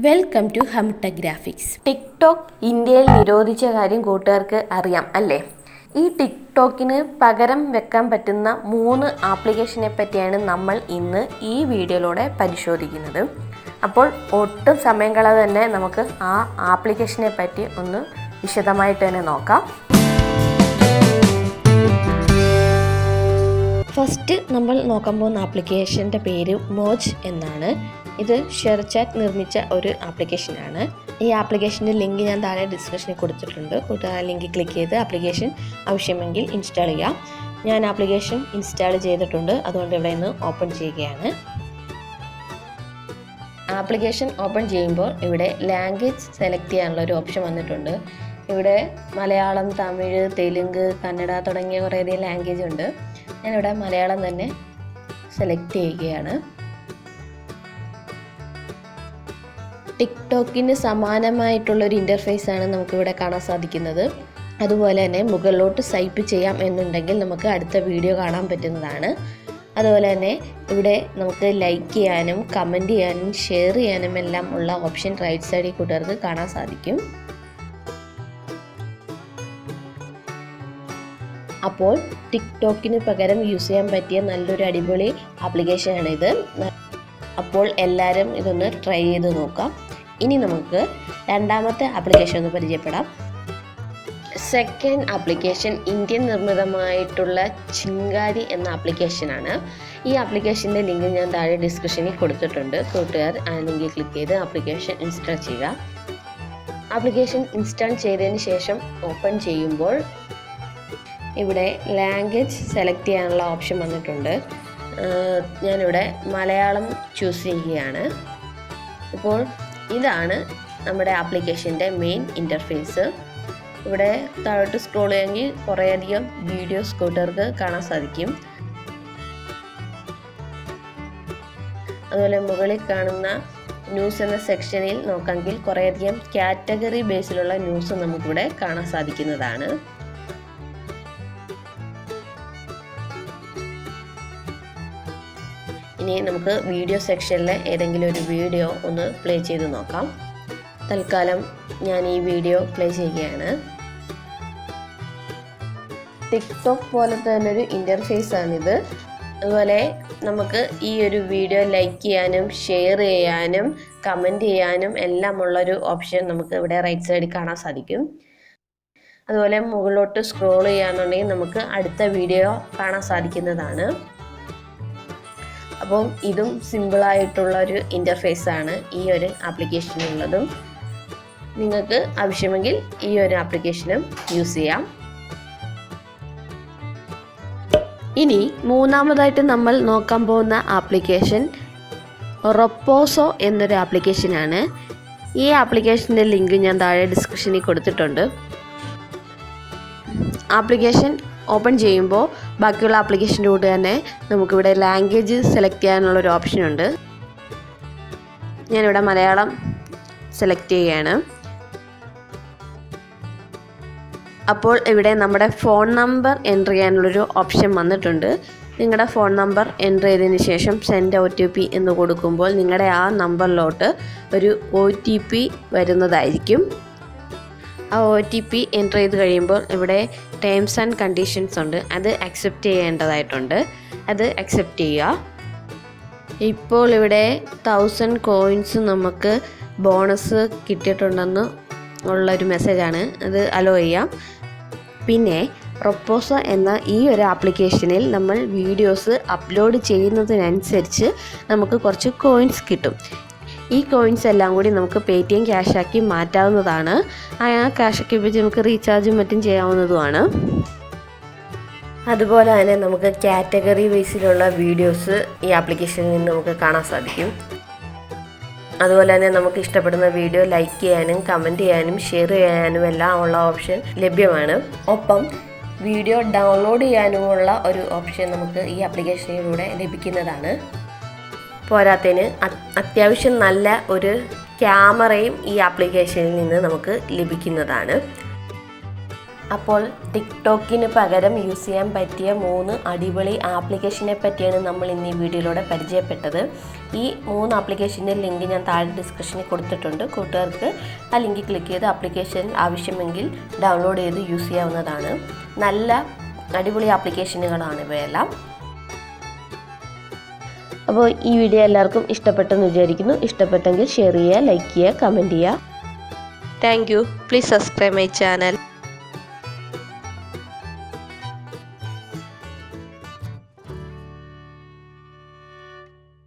Welcome to Hamictech graphics. TikTok ഇന്ത്യയിൽ നിരോധിച്ച കാര്യം കൂട്ടുകാർക്ക് അറിയാം അല്ലേ? ഈ ടിക്ടോക്കിന് പകരം വെക്കാൻ പറ്റുന്ന 3 ആപ്ലിക്കേഷനെ പറ്റിയാണ് നമ്മൾ ഇന്ന് ഈ വീഡിയോയിലൂടെ പരിശോധിക്കുന്നത്. അപ്പോൾ ഒട്ടും സമയം കളയാതെ തന്നെ നമുക്ക് ആ ആപ്ലിക്കേഷനെ പറ്റി ഒന്ന് വിശദമായിട്ട് തന്നെ നോക്കാം. ഫസ്റ്റ് നമ്മൾ നോക്കാൻ പോകുന്ന ആപ്ലിക്കേഷൻ്റെ പേര് മോജ് എന്നാണ്. ഇത് ഷെയർ ചാറ്റ് നിർമ്മിച്ച ഒരു ആപ്ലിക്കേഷനാണ്. ഈ ആപ്ലിക്കേഷൻ്റെ ലിങ്ക് ഞാൻ താഴെ ഡിസ്ക്രിപ്ഷനിൽ കൊടുത്തിട്ടുണ്ട്. കൂട്ടുകാർ ലിങ്ക് ക്ലിക്ക് ചെയ്ത് ആപ്ലിക്കേഷൻ ആവശ്യമെങ്കിൽ ഇൻസ്റ്റാൾ ചെയ്യാം. ഞാൻ ആപ്ലിക്കേഷൻ ഇൻസ്റ്റാൾ ചെയ്തിട്ടുണ്ട്, അതുകൊണ്ട് ഇവിടെ നിന്ന് ഓപ്പൺ ചെയ്യുകയാണ്. ആപ്ലിക്കേഷൻ ഓപ്പൺ ചെയ്യുമ്പോൾ ഇവിടെ ലാംഗ്വേജ് സെലക്ട് ചെയ്യാനുള്ള ഒരു ഓപ്ഷൻ വന്നിട്ടുണ്ട്. ഇവിടെ മലയാളം, തമിഴ്, തെലുങ്ക്, കന്നഡ തുടങ്ങിയ കുറേയധികം ലാംഗ്വേജ് ഉണ്ട്. ഞാനിവിടെ മലയാളം തന്നെ സെലക്ട് ചെയ്യുകയാണ്. ടിക്ടോക്കിന് സമാനമായിട്ടുള്ളൊരു ഇൻ്റർഫേസാണ് നമുക്കിവിടെ കാണാൻ സാധിക്കുന്നത്. അതുപോലെ തന്നെ മുകളിലോട്ട് സ്വൈപ്പ് ചെയ്യാം എന്നുണ്ടെങ്കിൽ നമുക്ക് അടുത്ത വീഡിയോ കാണാൻ പറ്റുന്നതാണ്. അതുപോലെ തന്നെ ഇവിടെ നമുക്ക് ലൈക്ക് ചെയ്യാനും കമൻറ്റ് ചെയ്യാനും ഷെയർ ചെയ്യാനും എല്ലാം ഉള്ള ഓപ്ഷൻ റൈറ്റ് സൈഡിൽ കൂട്ടുകാർക്ക് കാണാൻ സാധിക്കും. അപ്പോൾ ടിക്ടോക്കിന് പകരം യൂസ് ചെയ്യാൻ പറ്റിയ നല്ലൊരു അടിപൊളി ആപ്ലിക്കേഷനാണിത്. അപ്പോൾ എല്ലാവരും ഇതൊന്ന് ട്രൈ ചെയ്ത് നോക്കാം. ഇനി നമുക്ക് രണ്ടാമത്തെ ആപ്ലിക്കേഷൻ ഒന്ന് പരിചയപ്പെടാം. സെക്കൻഡ് ആപ്ലിക്കേഷൻ ഇന്ത്യൻ നിർമ്മിതമായിട്ടുള്ള ചിങ്കാരി എന്ന ആപ്ലിക്കേഷനാണ്. ഈ ആപ്ലിക്കേഷൻ്റെ ലിങ്ക് ഞാൻ താഴെ ഡിസ്ക്രിപ്ഷനിൽ കൊടുത്തിട്ടുണ്ട്. കൂട്ടുകാർ ആ ലിങ്കിൽ ക്ലിക്ക് ചെയ്ത് ആപ്ലിക്കേഷൻ ഇൻസ്റ്റാൾ ചെയ്യുക. ആപ്ലിക്കേഷൻ ഇൻസ്റ്റാൾ ചെയ്തതിന് ശേഷം ഓപ്പൺ ചെയ്യുമ്പോൾ ഇവിടെ ലാംഗ്വേജ് സെലക്ട് ചെയ്യാനുള്ള ഓപ്ഷൻ വന്നിട്ടുണ്ട്. ഞാനിവിടെ മലയാളം ചൂസ് ചെയ്യുകയാണ്. ഇപ്പോൾ ഇതാണ് നമ്മുടെ ആപ്ലിക്കേഷൻ്റെ മെയിൻ ഇൻ്റർഫേസ്. ഇവിടെ താഴോട്ട് സ്ക്രോൾ ചെയ്യുമെങ്കിൽ കുറേയധികം വീഡിയോസ് കൂട്ടുകാർക്ക് കാണാൻ സാധിക്കും. അതുപോലെ മുകളിൽ കാണുന്ന ന്യൂസ് എന്ന സെക്ഷനിൽ നോക്കാമെങ്കിൽ കുറേയധികം കാറ്റഗറി ബേസിലുള്ള ന്യൂസ് നമുക്കിവിടെ കാണാൻ സാധിക്കുന്നതാണ്. ഇനി നമുക്ക് വീഡിയോ സെക്ഷനിലെ ഏതെങ്കിലും ഒരു വീഡിയോ ഒന്ന് പ്ലേ ചെയ്ത് നോക്കാം. തൽക്കാലം ഞാൻ ഈ വീഡിയോ പ്ലേ ചെയ്യുകയാണ്. ടിക്ടോക്ക് പോലെ തന്നെ ഒരു ഇൻ്റർഫേസാണിത്. അതുപോലെ നമുക്ക് ഈ ഒരു വീഡിയോ ലൈക്ക് ചെയ്യാനും ഷെയർ ചെയ്യാനും കമൻറ്റ് ചെയ്യാനും എല്ലാം ഉള്ളൊരു ഓപ്ഷൻ നമുക്ക് ഇവിടെ റൈറ്റ് സൈഡിൽ കാണാൻ സാധിക്കും. അതുപോലെ മുകളിലോട്ട് സ്ക്രോൾ ചെയ്യാന്നുണ്ടെങ്കിൽ നമുക്ക് അടുത്ത വീഡിയോ കാണാൻ സാധിക്കുന്നതാണ്. അപ്പോൾ ഇതും സിമ്പിളായിട്ടുള്ളൊരു ഇൻ്റർഫേസാണ് ഈ ഒരു ആപ്ലിക്കേഷനുള്ളതും. നിങ്ങൾക്ക് ആവശ്യമെങ്കിൽ ഈ ഒരു ആപ്ലിക്കേഷനും യൂസ് ചെയ്യാം. ഇനി മൂന്നാമതായിട്ട് നമ്മൾ നോക്കാൻ പോകുന്ന ആപ്ലിക്കേഷൻ റൊപ്പോസോ എന്നൊരു ആപ്ലിക്കേഷനാണ്. ഈ ആപ്ലിക്കേഷൻ്റെ ലിങ്ക് ഞാൻ താഴെ ഡിസ്ക്രിപ്ഷനിൽ കൊടുത്തിട്ടുണ്ട്. ആപ്ലിക്കേഷൻ ഓപ്പൺ ചെയ്യുമ്പോൾ ബാക്കിയുള്ള ആപ്ലിക്കേഷൻ്റെ കൂടെ തന്നെ നമുക്കിവിടെ ലാംഗ്വേജ് സെലക്ട് ചെയ്യാനുള്ളൊരു ഓപ്ഷനുണ്ട്. ഞാനിവിടെ മലയാളം സെലക്ട് ചെയ്യുകയാണ്. അപ്പോൾ ഇവിടെ നമ്മുടെ ഫോൺ നമ്പർ എൻ്റർ ചെയ്യാനുള്ളൊരു ഓപ്ഷൻ വന്നിട്ടുണ്ട്. നിങ്ങളുടെ ഫോൺ നമ്പർ എൻ്റർ ചെയ്തതിന് ശേഷം സെൻഡ് OTP എന്ന് കൊടുക്കുമ്പോൾ നിങ്ങളുടെ ആ നമ്പറിലോട്ട് ഒരു OTP വരുന്നതായിരിക്കും. ആ OTP എൻ്റർ ചെയ്ത് കഴിയുമ്പോൾ ഇവിടെ ടേംസ് ആൻഡ് കണ്ടീഷൻസ് ഉണ്ട്. അത് അക്സെപ്റ്റ് ചെയ്യേണ്ടതായിട്ടുണ്ട്. അത് അക്സെപ്റ്റ് ചെയ്യുക. ഇപ്പോൾ ഇവിടെ 1000 കോയിൻസ് നമുക്ക് ബോണസ് കിട്ടിയിട്ടുണ്ടെന്ന് ഉള്ളൊരു മെസ്സേജാണ്. അത് അലോ ചെയ്യാം. പിന്നെ റൊപ്പോസോ എന്ന ഈ ഒരു ആപ്ലിക്കേഷനിൽ നമ്മൾ വീഡിയോസ് അപ്ലോഡ് ചെയ്യുന്നതിനനുസരിച്ച് നമുക്ക് കുറച്ച് കോയിൻസ് കിട്ടും. ഈ കോയിൻസ് എല്ലാം കൂടി നമുക്ക് പേടിഎം ക്യാഷാക്കി മാറ്റാവുന്നതാണ്. ആ ക്യാഷൊക്കെ വെച്ച് നമുക്ക് റീചാർജും മറ്റും ചെയ്യാവുന്നതുമാണ്. അതുപോലെ തന്നെ നമുക്ക് കാറ്റഗറി ബേസിലുള്ള വീഡിയോസ് ഈ ആപ്ലിക്കേഷനിൽ നിന്ന് നമുക്ക് കാണാൻ സാധിക്കും. അതുപോലെ തന്നെ നമുക്ക് ഇഷ്ടപ്പെടുന്ന വീഡിയോ ലൈക്ക് ചെയ്യാനും കമൻറ്റ് ചെയ്യാനും ഷെയർ ചെയ്യാനും എല്ലാം ഉള്ള ഓപ്ഷൻ ലഭ്യമാണ്. ഒപ്പം വീഡിയോ ഡൗൺലോഡ് ചെയ്യാനുമുള്ള ഒരു ഓപ്ഷൻ നമുക്ക് ഈ ആപ്ലിക്കേഷനിലൂടെ ലഭിക്കുന്നതാണ്. പോരാത്തതിന് അത്യാവശ്യം നല്ല ഒരു ക്യാമറയും ഈ ആപ്ലിക്കേഷനിൽ നിന്ന് നമുക്ക് ലഭിക്കുന്നതാണ്. അപ്പോൾ ടിക്ടോക്കിന് പകരം യൂസ് ചെയ്യാൻ പറ്റിയ 3 അടിപൊളി ആപ്ലിക്കേഷനെ പറ്റിയാണ് നമ്മൾ ഇന്ന് ഈ വീഡിയോയിലൂടെ പരിചയപ്പെട്ടത്. ഈ 3 ആപ്ലിക്കേഷൻ്റെ ലിങ്ക് ഞാൻ താഴെ ഡിസ്ക്രിപ്ഷനിൽ കൊടുത്തിട്ടുണ്ട്. കൂട്ടുകാർക്ക് ആ ലിങ്ക് ക്ലിക്ക് ചെയ്ത് ആപ്ലിക്കേഷൻ ആവശ്യമെങ്കിൽ ഡൗൺലോഡ് ചെയ്ത് യൂസ് ചെയ്യാവുന്നതാണ്. നല്ല അടിപൊളി ആപ്ലിക്കേഷനുകളാണ് ഇവയെല്ലാം. അപ്പോൾ ഈ വീഡിയോ എല്ലാവർക്കും ഇഷ്ടപ്പെട്ടെന്ന് വിചാരിക്കുന്നു. ഇഷ്ടപ്പെട്ടെങ്കിൽ ഷെയർ ചെയ്യുക, ലൈക്ക് ചെയ്യുക, കമൻറ്റ് ചെയ്യുക. Thank you. Please subscribe my channel.